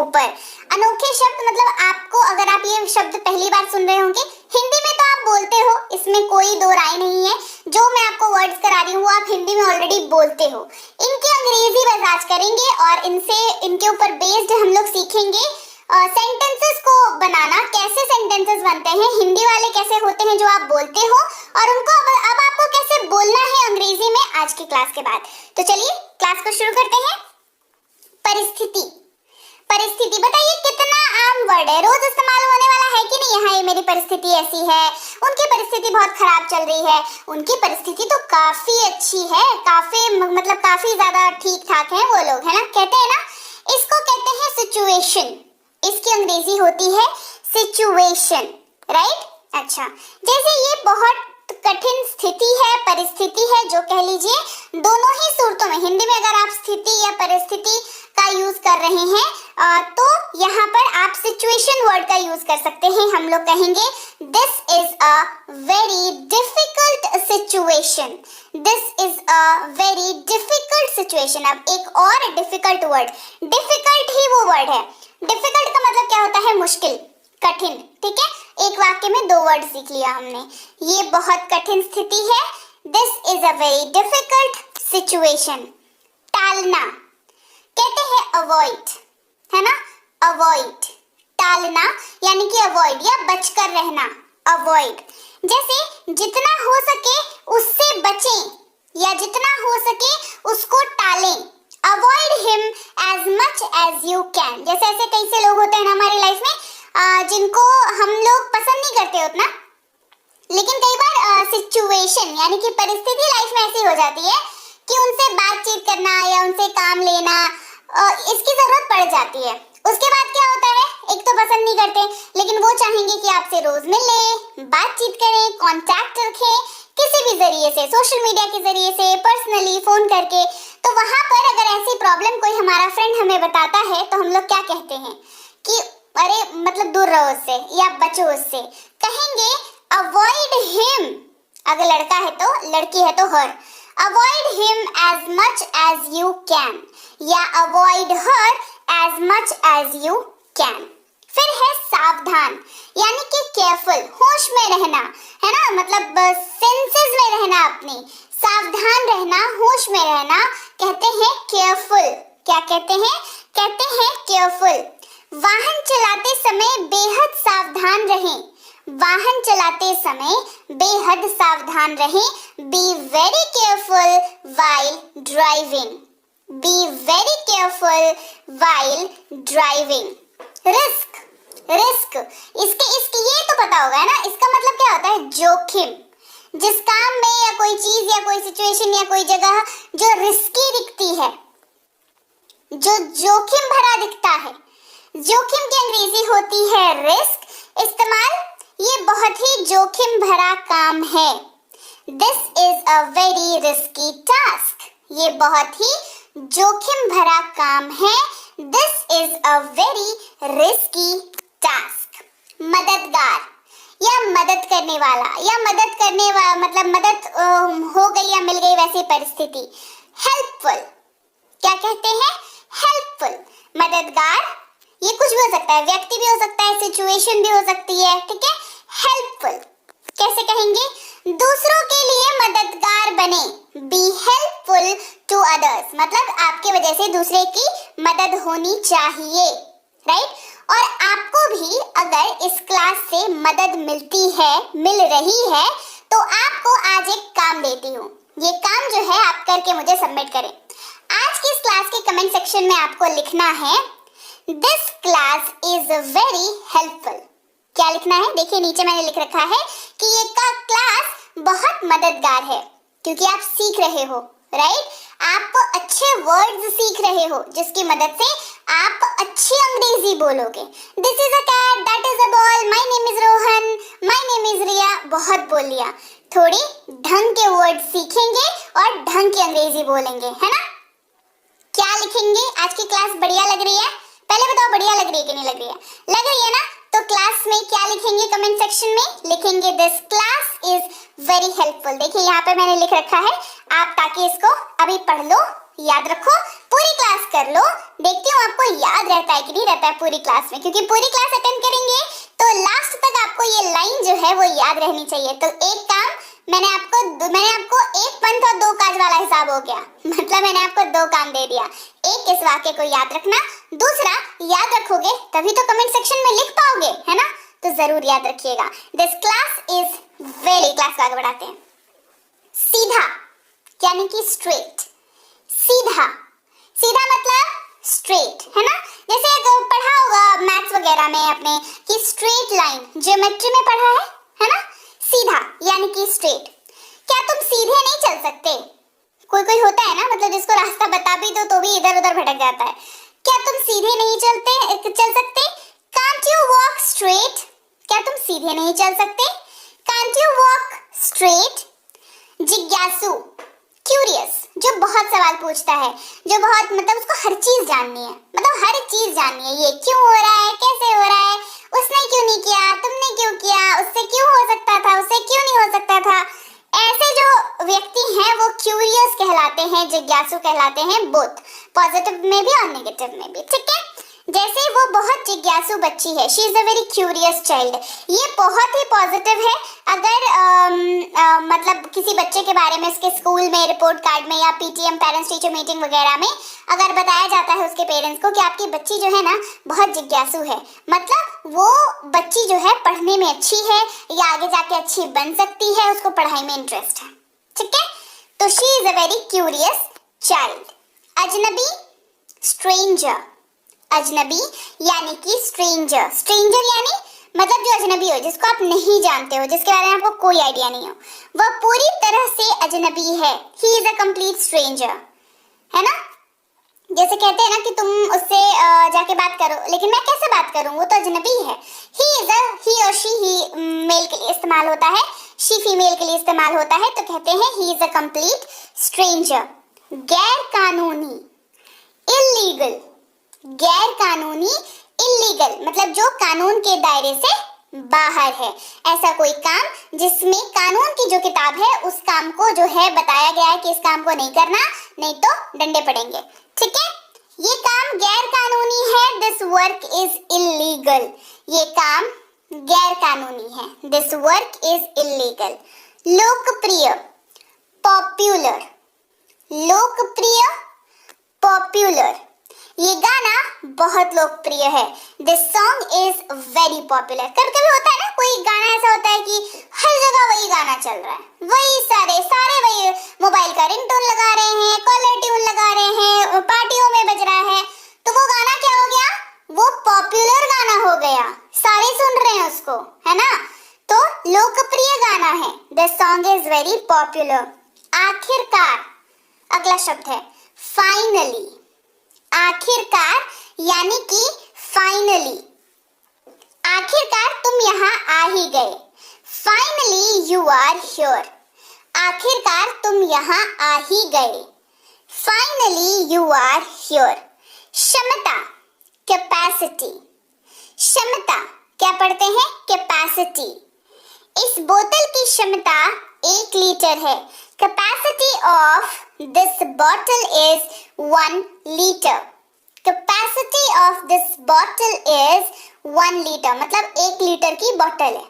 ऊपर। अनोखे शब्द मतलब आपको, अगर आप ये शब्द पहली बार सुन रहे होंगे, हिंदी में तो आप बोलते हो, इसमें कोई दो राय नहीं है। जो मैं आपको वर्ड्स करा रही हूँ वो आप हिंदी में ऑलरेडी बोलते हो। इनकी अंग्रेजी बस आज करेंगे और इनके ऊपर बेस्ड हम लोग सीखेंगे सेंटेंसेस को बनाना, कैसे सेंटेंसेस बनते हैं, हिंदी वाले कैसे होते हैं जो आप बोलते हो, और उनको अब आपको कैसे बोलना है अंग्रेजी में आज की क्लास के बाद। तो चलिए क्लास को शुरू करते हैं। परिस्थिति। परिस्थिति बताइए कितना आम वर्ड है, रोज इस्तेमाल होने वाला है कि नहीं। यहाँ ये मेरी परिस्थिति ऐसी है, उनकी परिस्थिति बहुत खराब चल रही है, उनकी परिस्थिति तो काफी अच्छी है, काफी ज्यादा ठीक ठाक है वो लोग, है ना, कहते हैं ना। इसको कहते हैं सिचुएशन, इसकी अंग्रेजी होती है सिचुएशन, राइट। अच्छा, जैसे ये बहुत कठिन स्थिति है, परिस्थिति है, जो कह लीजिए दोनों ही सूरतों में, हिंदी में अगर आप स्थिति या परिस्थिति का यूज कर रहे हैं तो यहाँ पर आप सिचुएशन वर्ड का यूज कर सकते हैं। हम लोग कहेंगे this is a very difficult situation, this is a very difficult situation. अब एक और डिफिकल्ट वर्ड, डिफिकल्ट ही वो वर्ड है, डिफिकल्ट का मतलब क्या होता है, मुश्किल, कठिन, ठीक है। एक वाक्य में दो वर्ड सीख लिया हमने। ये बहुत कठिन स्थिति है, this is a very difficult situation. टालना कहते हैं अवॉइड, है ना, अवॉइड, टालना यानी कि अवॉइड या बचकर रहना, अवॉइड। जैसे जितना हो सके उससे बचें या जितना हो सके उसको टालें, avoid him as much as you can. जैसे ऐसे कई से लोग होते हैं ना हमारी लाइफ में जिनको हम लोग पसंद नहीं करते उतना, लेकिन कई बार सिचुएशन यानी कि परिस्थिति लाइफ में ऐसी हो जाती है कि उनसे बातचीत करना या उनसे काम लेना इसकी जरूरत पड़ जाती है। उसके बाद क्या होता है, एक तो पसंद नहीं करते, लेकिन वो चाहेंगे कि आपसे रोज मिलें, बातचीत करें, कांटेक्ट रखें किसी भी जरिए से, सोशल मीडिया के जरिए से, पर्सनली फोन करके। तो वहां पर अगर ऐसी प्रॉब्लम कोई हमारा फ्रेंड हमें बताता है तो हम लोग क्या कहते हैं कि अरे मतलब दूर रहो उससे या बचो उससे। कहेंगे अवॉइड हिम, अगर लड़का है तो, लड़की है तो her, avoid him as much as you can या avoid her as much as you can. फिर है सावधान यानी कि केयरफुल, होश में रहना, है ना, मतलब सेंसेस में रहना, अपने सावधान रहना, होश में रहना, कहते हैं केयरफुल। क्या कहते हैं, कहते हैं केयरफुल। वाहन चलाते समय बेहद सावधान रहें, वाहन चलाते समय बेहद सावधान रहें। Be very careful while driving, be very careful while driving. Risk, risk इसके ये तो पता होगा है ना, इसका मतलब क्या होता है, जोखिम। जिस काम में या कोई चीज या कोई सिचुएशन या कोई जगह जो रिस्की दिखती है, जो जोखिम भरा दिखता है, जोखिम की अंग्रेजी होती है रिस्क। इस्तेमाल, ये बहुत ही जोखिम भरा काम है। This is a very risky task, ये बहुत ही जोखिम भरा काम है। This is a very risky task. मददगार या मदद करने वाला या मदद करने वाला, मतलब मदद हो गई या मिल गई वैसी परिस्थिति। हेल्पफुल, क्या कहते हैं, हेल्पफुल। मददगार ये कुछ भी हो सकता है, व्यक्ति भी हो सकता है, सिचुएशन भी हो सकती है, ठीक है। हेल्पफुल कैसे कहेंगे, दूसरों के लिए मददगार बने। बी हेल्पफुल टू अदर्स, मतलब आपके वजह से दूसरे की मदद होनी चाहिए, राइट। और आपको भी अगर इस क्लास से मदद मिलती है, मिल रही है, तो आपको आज एक काम देती हूँ। ये काम जो है आप करके मुझे सबमिट करें। आज की इस क्लास के कमेंट सेक्शन में आपको लिखना है this class is very helpful. क्या लिखना है, देखिए नीचे मैंने लिख रखा है कि ये का क्लास बहुत मददगार है, क्योंकि आप सीख रहे हो, राइट। आप अच्छे वर्ड्स सीख रहे हो जिसकी मदद से आप अच्छी अंग्रेजी बोलोगे। This is a cat, that is a ball, my name is Rohan, my name is Riya. बहुत बोल लिया, थोड़ी ढंग के वर्ड सीखेंगे और ढंग की अंग्रेजी बोलेंगे, है ना। क्या लिखेंगे, आज की क्लास बढ़िया लग रही है, पहले बताओ बढ़िया लग रही है कि नहीं लग रही है, लग रही है ना। तो क्लास में क्या लिखेंगे, कमेंट सेक्शन में लिखेंगे this class is very helpful. देखिए यहाँ पे मैंने लिख रखा है, आप ताकि इसको अभी पढ़ लो, याद रखो, पूरी क्लास कर लो, देखती हूँ आपको याद रहता है कि नहीं रहता है पूरी क्लास में, क्योंकि पूरी क्लास अटेंड करेंगे तो लास्ट तक आपको ये लाइन जो है वो याद रहनी चाहिए। तो एक काम मैंने आपको एक पंथ और दो काज वाला हिसाब हो गया, मतलब मैंने आपको दो काम दे दिया। एक, इस वाक्य को याद रखना, दूसरा याद रखोगे तभी तो कमेंट सेक्शन में लिख पाओगे, है ना? तो जरूर याद रखिएगा। This class is very, class को आगे बढ़ाते हैं। सीधा यानी कि स्ट्रेट, सीधा, सीधा मतलब स्ट्रेट, है ना? जैसे पढ़ा होगा मैथ्स वगैरह में अपने कि स्ट्रेट लाइन, ज्योमेट्री में पढ़ा है ना? सीधा यानी कि स्ट्रेट। क्या तुम सीधे नहीं चल सकते? कोई कोई होता है ना, मतलब जिसको रास्ता बता भी दो तो भी इधर उधर भटक जाता है। क्या तुम सीधे नहीं चल सकते? Can't you walk straight? क्या तुम सीधे नहीं चल सकते? Can't you walk straight? जिज्ञासु, क्यूरियस, जो बहुत सवाल पूछता है, जो बहुत मतलब उसको हर चीज जाननी है, मतलब हर चीज जाननी है, ये क्यों हो रहा है, कैसे हो रहा है, उसने क्यों नहीं किया, तुमने क्यों किया, उससे क्यों हो सकता था, उससे क्यों नहीं हो सकता था। ऐसे जो व्यक्ति हैं वो क्यूरियस कहलाते हैं, जिज्ञासु कहलाते हैं, बोथ पॉजिटिव में भी और नेगेटिव में भी, ठीक है? जैसे वो बहुत जिज्ञासु बच्ची है, she is a very curious child, ये बहुत ही पॉजिटिव है। अगर मतलब किसी बच्चे के बारे में उसके स्कूल में, रिपोर्ट कार्ड में या पीटीएम पेरेंट्स टीचर मीटिंग वगैरह में अगर बताया जाता है उसके पेरेंट्स को कि आपकी बच्ची जो है ना बहुत जिज्ञासु है, मतलब वो बच्ची जो है पढ़ने में अच्छी है या आगे जाके अच्छी बन सकती है, उसको पढ़ाई में इंटरेस्ट है, ठीक है? तो she is a very curious child. अजनबी, स्ट्रेंजर, अजनबी यानी कि स्ट्रेंजर, स्ट्रेंजर यानी मतलब जो अजनबी हो, जिसको आप नहीं जानते हो, जिसके बारे में आपको कोई आइडिया नहीं हो, वह पूरी तरह से अजनबी है। He is a complete stranger, है ना? जैसे कहते हैं ना कि तुम उससे जाके बात करो, लेकिन मैं कैसे बात करूं, वो तो अजनबी है। ही और शी, ही मेल के लिए इस्तेमाल होता है, शी फीमेल के लिए इस्तेमाल होता है, तो कहते हैं he is a complete stranger. गैर कानूनी, इलीगल, गैर कानूनी, इलीगल मतलब जो कानून के दायरे से बाहर है, ऐसा कोई काम जिसमें कानून की जो किताब है उस काम को जो है बताया गया है कि इस काम को नहीं करना, नहीं तो डंडे पड़ेंगे, ठीक है? ये काम गैर कानूनी है, दिस वर्क इज इलीगल, ये काम गैर कानूनी है, दिस वर्क इज इलीगल। लोकप्रिय, पॉपुलर, लोकप्रिय, पॉपुलर, ये गाना बहुत लोकप्रिय है, this song is very popular. कभी कभी होता है ना, कोई गाना ऐसा होता है कि हर जगह वही गाना चल रहा है, वही सारे वही मोबाइल का रिंगटोन लगा रहे हैं, कॉलर ट्यून लगा रहे हैं, पार्टियों में बज रहा है, तो वो गाना क्या हो गया, वो पॉपुलर गाना हो गया, सारे सुन रहे हैं उसको, है ना? तो लोकप्रिय गाना है, this song is very popular. आखिरकार, अगला शब्द है फाइनली, आखिरकार यानी कि फाइनली, आखिरकार तुम यहाँ आ ही गए, फाइनली यू आर हियर, आखिरकार तुम यहाँ आ ही गए, फाइनली यू आर हियर। क्षमता, कैपेसिटी, क्षमता क्या पढ़ते हैं, कैपेसिटी। इस बोतल की क्षमता 1 लीटर है, capacity of this bottle is 1 litre, capacity of this bottle is 1 litre, मतलब 1 लीटर की बोतल है,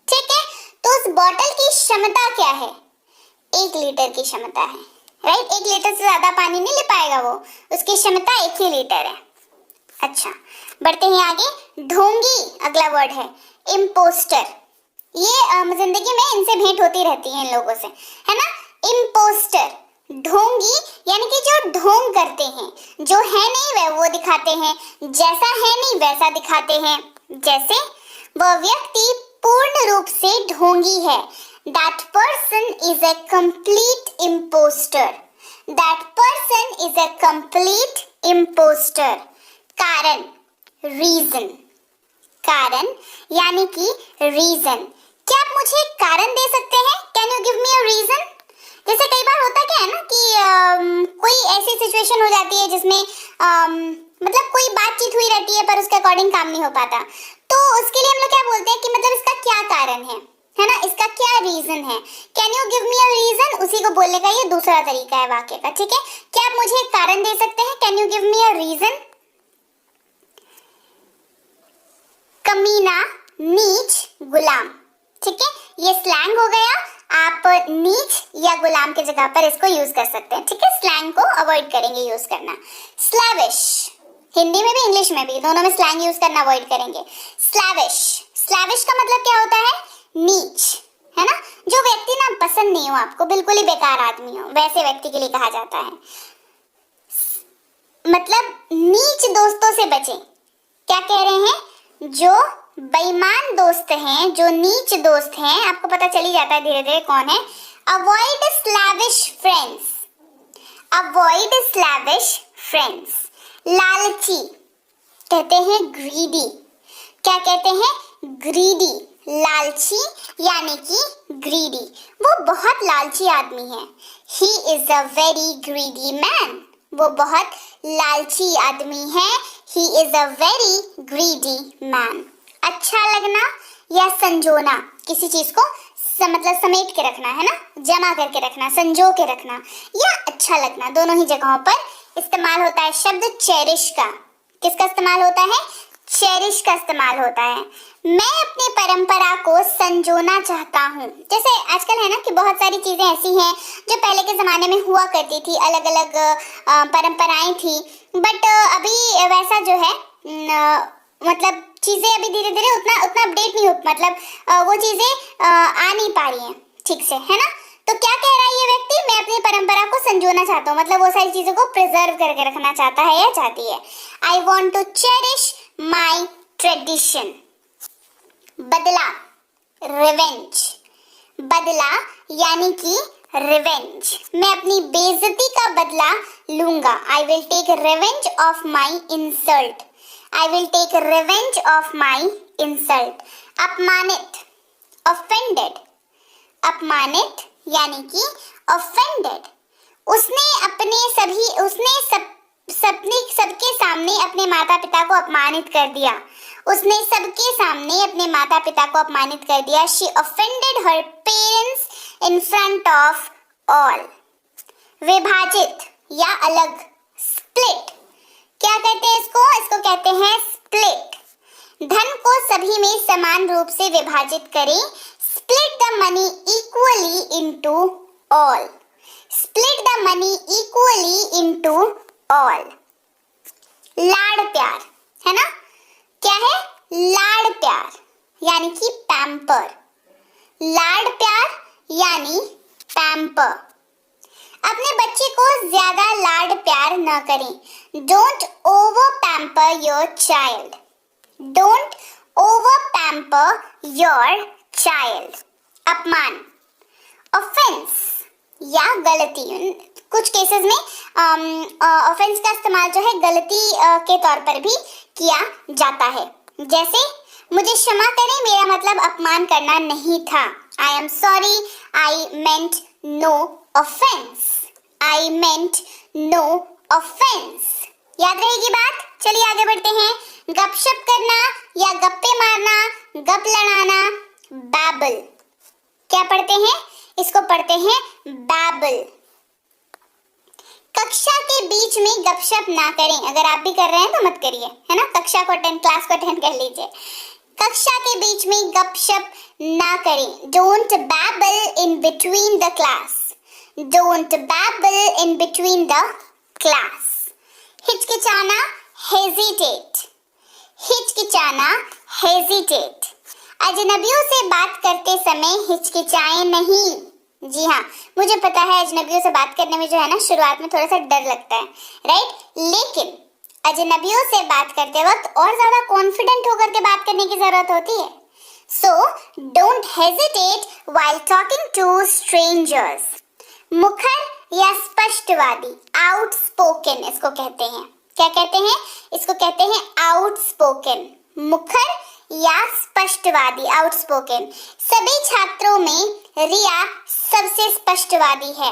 ठीक है? तो उस बोतल की क्षमता क्या है, 1 लीटर की क्षमता है, राइट? 1 लीटर से ज्यादा पानी नहीं ले पाएगा वो, उसकी क्षमता 1 ही लीटर है। अच्छा, बढ़ते हैं आगे। ढोंगी अगला वर्ड है, इम्पोस्टर, ये जिंदगी में इनसे भेंट होती रहती है इन लोगों से, है ना? इम्पोस्टर, ढोंगी यानी कि जो ढोंग करते हैं, जो है नहीं वह वो दिखाते हैं, जैसा है नहीं वैसा दिखाते हैं, जैसे वह व्यक्ति पूर्ण रूप से ढोंगी है, that person is a complete imposter, that person is a complete imposter। कारण, रीजन, कारण यानी कि रीजन। क्या आप मुझे कारण दे सकते हैं, can you give me a reason? जैसे कई बार होता क्या है ना कि कोई ऐसी सिचुएशन हो जाती है जिसमें मतलब कोई बातचीत हुई रहती है पर उसके अकॉर्डिंग काम नहीं हो पाता, तो उसके लिए हम लोग क्या बोलते हैं कि मतलब इसका क्या कारण है, है ना, इसका क्या रीजन है? Can you give me a reason? उसी को बोलने का ये दूसरा तरीका है वाक्य का, ठीक है। क्या आप मुझे एक कारण दे सकते हैं? Can you give me a reason? कमीना, नीच, गुलाम, ठीक है, ये स्लैंग हो गया। आप नीच या गुलाम की जगह पर इसको यूज कर सकते हैं, ठीक है। स्लैंग को अवॉइड करेंगे यूज करना। स्लैविश, हिंदी में भी इंग्लिश में भी दोनों में स्लैंग यूज करना अवॉइड करेंगे। स्लैविश, स्लैविश का मतलब क्या होता है? नीच, है ना, जो व्यक्ति ना पसंद नहीं हो आपको, बिल्कुल ही बेकार आदमी हो, वैसे व्यक्ति के लिए कहा जाता है। मतलब नीच दोस्तों से बचें। क्या कह रहे हैं? जो बेईमान दोस्त हैं, जो नीच दोस्त हैं, आपको पता चल ही जाता है धीरे धीरे कौन है। Avoid slavish friends, avoid slavish friends. लालची कहते हैं ग्रीडी। क्या कहते हैं? ग्रीडी, लालची यानी कि ग्रीडी, वो बहुत लालची आदमी है। He is a very greedy man, वो बहुत लालची आदमी है। He is a very greedy man. अच्छा लगना या संजोना, किसी चीज को मतलब समेट के रखना, है ना, जमा करके रखना, संजो के रखना, या अच्छा लगना, दोनों ही जगहों पर इस्तेमाल होता है शब्द चेरिश का। किसका इस्तेमाल होता है? चेरिश का इस्तेमाल होता है। मैं अपनी परंपरा को संजोना चाहता हूँ। जैसे आजकल है ना कि बहुत सारी चीजें ऐसी हैं जो पहले के जमाने में हुआ करती थी, अलग अलग परंपराएं थी, बट अभी वैसा जो है मतलब चीजें अभी धीरे धीरे उतना अपडेट नहीं हो, मतलब वो चीजें आ नहीं पा रही हैं ठीक से, है ना। तो क्या कह रहा है ये व्यक्ति? मैं अपनी परंपरा को संजोना चाहता हूँ, मतलब वो सारी चीजों को प्रिजर्व करके रखना चाहता है या चाहती है। I want to cherish my tradition. बदला, रिवेंज, बदला यानी कि रिवेंज। मैं अपनी बेइज्जती का बदला लूंगा। I will take revenge of my insult. I will take revenge of my insult. अपमानित, ऑफेंडेड, अपमानित यानी कि ऑफेंडेड। सबके सामने अपने माता पिता को अपमानित कर दिया। उसने सबके सामने अपने माता पिता को अपमानित कर दिया। She offended her parents in front of all. विभाजित या अलग, स्प्लिट। क्या कहते हैं इसको? इसको कहते हैं स्प्लिट। धन को सभी में समान रूप से विभाजित करें। Split the money equally into all. Split the money equally into all. लाड़ प्यार, है ना, क्या है? लाड़ प्यार यानी कि पैम्पर। लाड़ प्यार यानी पैम्पर। अपने बच्चे को ज्यादा लाड़ प्यार न करें। Don't over pamper your child. Don't over pamper your child. अपमान, ऑफेंस या गलती। कुछ केसेस में ऑफेंस का इस्तेमाल जो है गलती के तौर पर भी किया जाता है। जैसे मुझे क्षमा करें, मेरा मतलब अपमान करना नहीं था। I am sorry, I meant no offence. I meant no offence. याद रहेगी बात? चलिए आगे बढ़ते हैं। गपशप करना या गप्पे मारना, गप लड़ाना, बैबल। क्या पढ़ते हैं? इसको पढ़ते हैं बैबल। कक्षा के बीच में गपशप ना करें। अगर आप भी कर रहे हैं तो मत करिए, है ना, कक्षा को अटेंड, क्लास को अटेंड कर लीजिए। कक्षा के बीच में गपशप ना करें। Don't babble in between the class. Don't babble in between the class. हिचकिचाना, हेजिटेट। हिचकिचाना, हेजिटेट। अजनबियों से बात करते समय हिचकिचाएं नहीं। जी हाँ, मुझे पता है अजनबियों से बात करने में जो है ना शुरुआत में थोड़ा सा डर लगता है, राइट, लेकिन अजनबियों से बात करते वक्त और ज्यादा कॉन्फिडेंट होकर के बात करने की जरूरत होती है। So don't hesitate while talking to strangers. मुखर या स्पष्टवादी, आउटस्पोकन इसको कहते हैं। क्या कहते हैं? इसको कहते हैं आउटस्पोकन। मुखर या स्पष्टवादी, आउटस्पोकन। सभी छात्रों में रिया सबसे स्पष्टवादी है।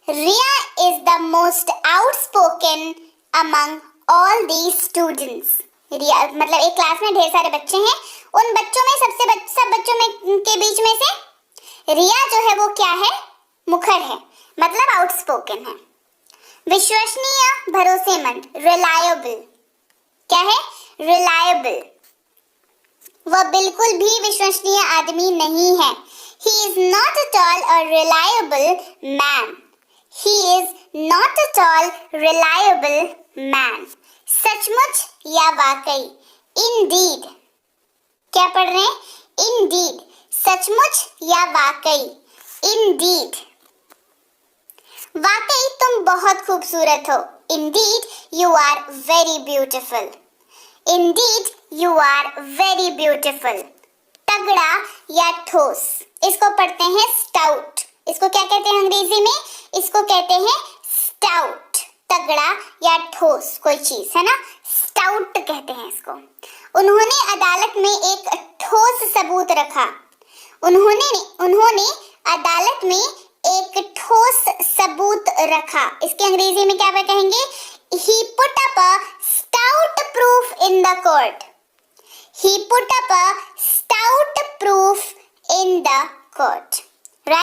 Riya is the most outspoken among all the students. Riya मतलब एक क्लास में ढेर सारे बच्चे हैं, उन बच्चों में सब बच्चों में के बीच में से रिया जो है वो क्या है, मुखर है, मतलब आउटस्पोकन है। विश्वसनीय, भरोसेमंद, रिलायबल, क्या है, रिलायबल, वह बिल्कुल भी विश्वसनीय आदमी नहीं है। He is not at all a reliable man. He is not at all reliable man. सचमुच या वाकई, indeed, क्या पढ़ रहे हैं, indeed, सचमुच या वाकई, indeed, वाकई तुम बहुत खूबसूरत हो, indeed you are very beautiful, indeed you are very beautiful, तगड़ा या ठोस, इसको पढ़ते हैं स्टाउट, इसको क्या कहते हैं अंग्रेजी में, इसको कहते हैं स्टाउट, तगड़ा या ठोस कोई चीज है ना, स्टाउट कहते हैं इसको। उन्होंने अदालत में एक ठोस सबूत रखा, उन्होंने अदालत में एक ठोस सबूत रखा, इसके अंग्रेजी में क्या कहेंगे, he put up a stout proof in the court, he put up a stout proof in the court।